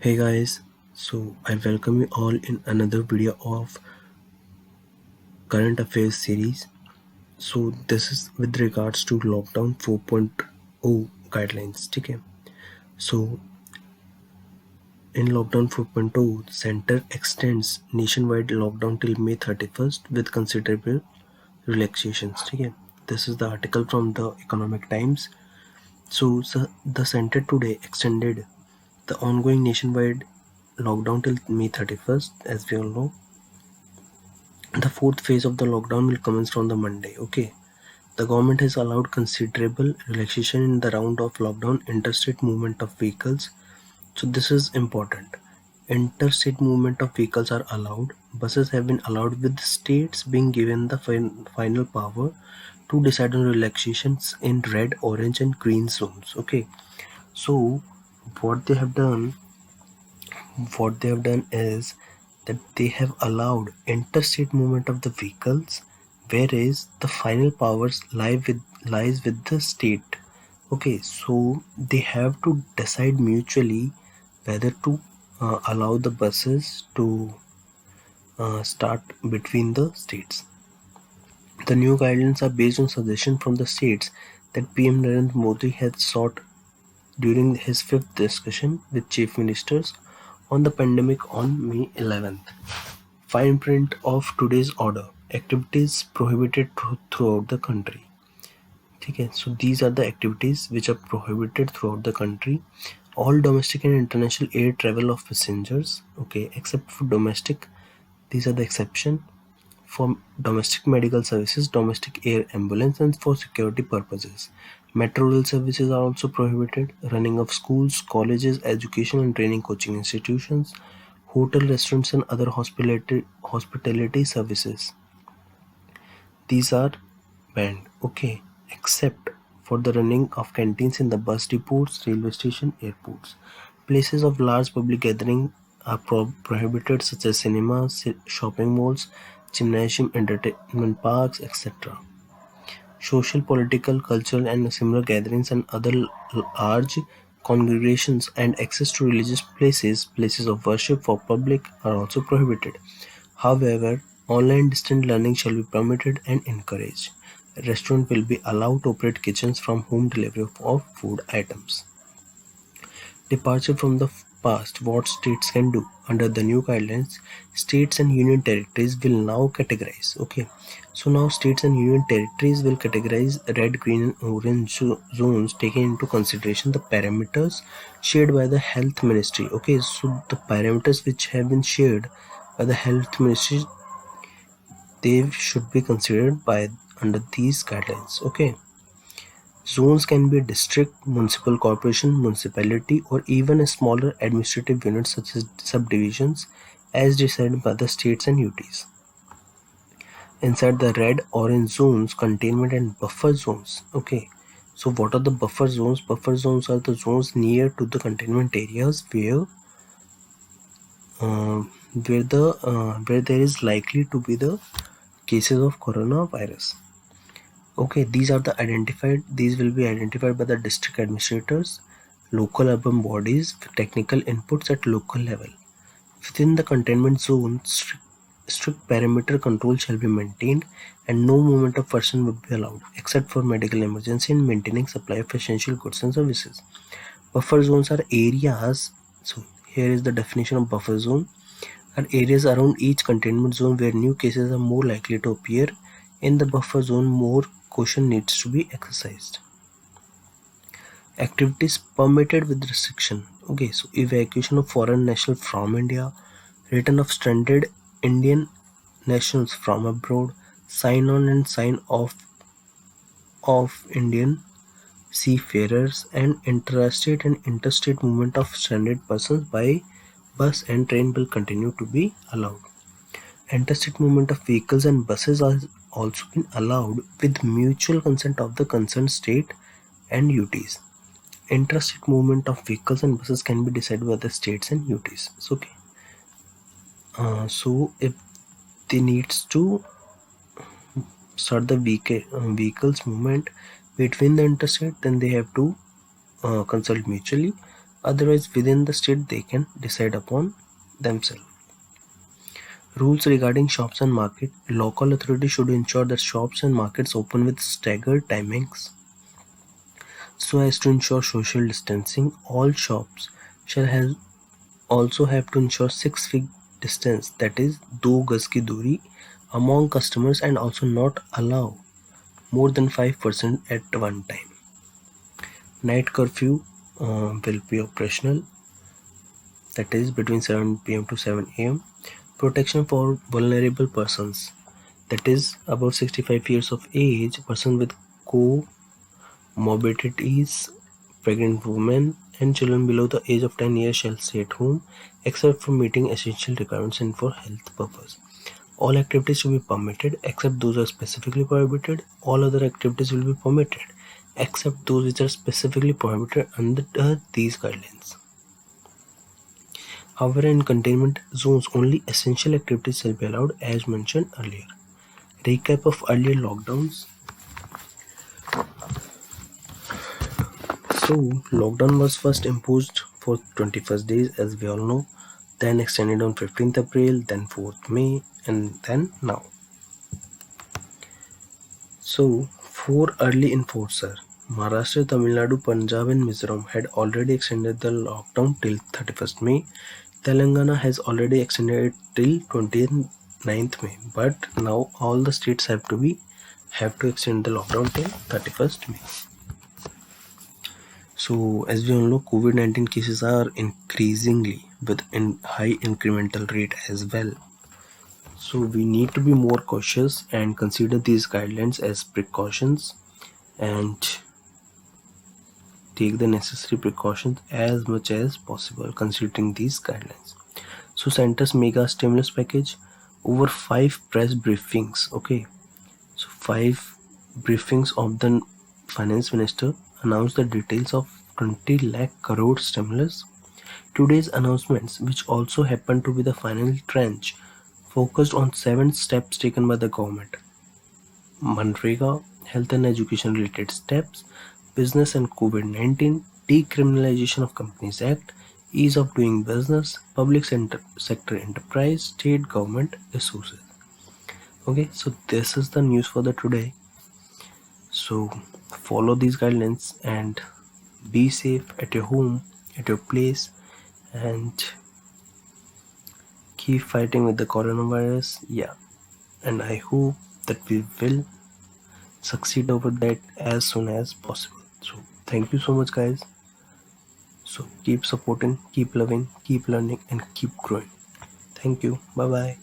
Hey guys, so I welcome you all in another video of current affairs series. So this is with regards to lockdown 4.0 guidelines. Okay. So in lockdown 4.0, center extends nationwide lockdown till May 31st with considerable relaxations. Okay. This is the article from the Economic Times. So the center today extended the ongoing nationwide lockdown till May 31st, as we all know. The fourth phase of the lockdown will commence from the Monday. Okay. The government has allowed considerable relaxation in the round of lockdown interstate movement of vehicles. So this is important. Interstate movement of vehicles are allowed. Buses have been allowed with states being given the final power to decide on relaxations in red, orange and green zones. Okay. So what they have done is that they have allowed interstate movement of the vehicles, whereas the final powers lies with the state. Okay, so they have to decide mutually whether to allow the buses to start between the states. The new guidelines are based on suggestions from the states that PM Narendra Modi had sought during his fifth discussion with chief ministers on the pandemic on May 11th. Fine print of today's order: activities prohibited throughout the country. Okay, so these are the activities which are prohibited throughout the country. All domestic and international air travel of passengers, okay, except for domestic, these are the exception for domestic medical services, domestic air ambulance, and for security purposes. Metro rail services are also prohibited. Running of schools, colleges, education and training coaching institutions, hotel, restaurants, and other hospitality services. These are banned. Okay, except for the running of canteens in the bus depots, railway station, airports. Places of large public gathering are prohibited, such as cinemas, shopping malls, gymnasium, entertainment parks, etc. Social, political, cultural, and similar gatherings and other large congregations and access to religious places of worship for public are also prohibited. However, online distant learning shall be permitted and encouraged. A restaurant will be allowed to operate kitchens from home delivery of food items. Departure from the past: what states can do. Under the new guidelines, states and union territories will now categorize. Okay, so now states and union territories will categorize red, green, and orange zones, taking into consideration the parameters shared by the health ministry. Okay, so the parameters which have been shared by the health ministry, they should be considered by under these guidelines. Okay. Zones can be district, municipal corporation, municipality, or even a smaller administrative units such as subdivisions, as decided by the states and UTs. Inside the red, orange zones, containment and buffer zones. Okay, so what are the buffer zones? Buffer zones are the zones near to the containment areas uh, where there is likely to be the cases of coronavirus. Okay, these will be identified by the district administrators, local urban bodies with technical inputs at local level. Within the containment zone, strict perimeter control shall be maintained and no movement of person would be allowed except for medical emergency and maintaining supply of essential goods and services. Buffer zones are areas, so here is the definition of buffer zone, are areas around each containment zone where new cases are more likely to appear. In the buffer zone, more caution needs to be exercised. Activities permitted with restriction. Okay, so evacuation of foreign nationals from India, return of stranded Indian nationals from abroad, sign on and sign off of Indian seafarers, and interstate and interstate movement of stranded persons by bus and train will continue to be allowed. Interstate movement of vehicles and buses has also been allowed with mutual consent of the concerned state and UTs. Interstate movement of vehicles and buses can be decided by the states and UTs. So, okay. So if they needs to start the vehicles movement between the interstate, then they have to consult mutually. Otherwise, within the state, they can decide upon themselves. Rules regarding shops and market. Local authorities should ensure that shops and markets open with staggered timings so as to ensure social distancing. All shops shall have also have to ensure 6 feet distance, that is 2 गज की दूरी among customers, and also not allow more than 5% at one time. Night curfew will be operational, that is between 7 p.m. to 7 a.m. Protection for vulnerable persons, that is above 65 years of age, person with comorbidities, pregnant women, and children below the age of 10 years shall stay at home except for meeting essential requirements and for health purpose. All activities should be permitted except those are specifically prohibited. All other activities will be permitted except those which are specifically prohibited under these guidelines. However, in containment zones, only essential activities shall be allowed as mentioned earlier. Recap of earlier lockdowns. So, lockdown was first imposed for 21st days, as we all know, then extended on 15th April, then 4th May, and then now. So, four early enforcer, Maharashtra, Tamil Nadu, Punjab, and Mizoram had already extended the lockdown till 31st May. Telangana has already extended it till 29th May, but now all the states have to extend the lockdown till 31st May. So, as we all know, COVID-19 cases are increasingly with high incremental rate as well. So we need to be more cautious and consider these guidelines as precautions and take the necessary precautions as much as possible considering these guidelines. So Centre's mega stimulus package, over 5 press briefings. Okay, so 5 briefings of the finance minister announced the details of 20 lakh crore stimulus. Today's announcements, which also happened to be the final tranche, focused on 7 steps taken by the government: Manrega, health and education related steps, business and COVID-19, decriminalization of Companies Act, ease of doing business, public sector enterprise, state government resources. Okay, so this is the news for the today. So follow these guidelines and be safe at your home, at your place, and keep fighting with the coronavirus. Yeah, and I hope that we will succeed over that as soon as possible. So thank you so much, guys. So keep supporting, keep loving, keep learning, and keep growing. Thank you. Bye bye.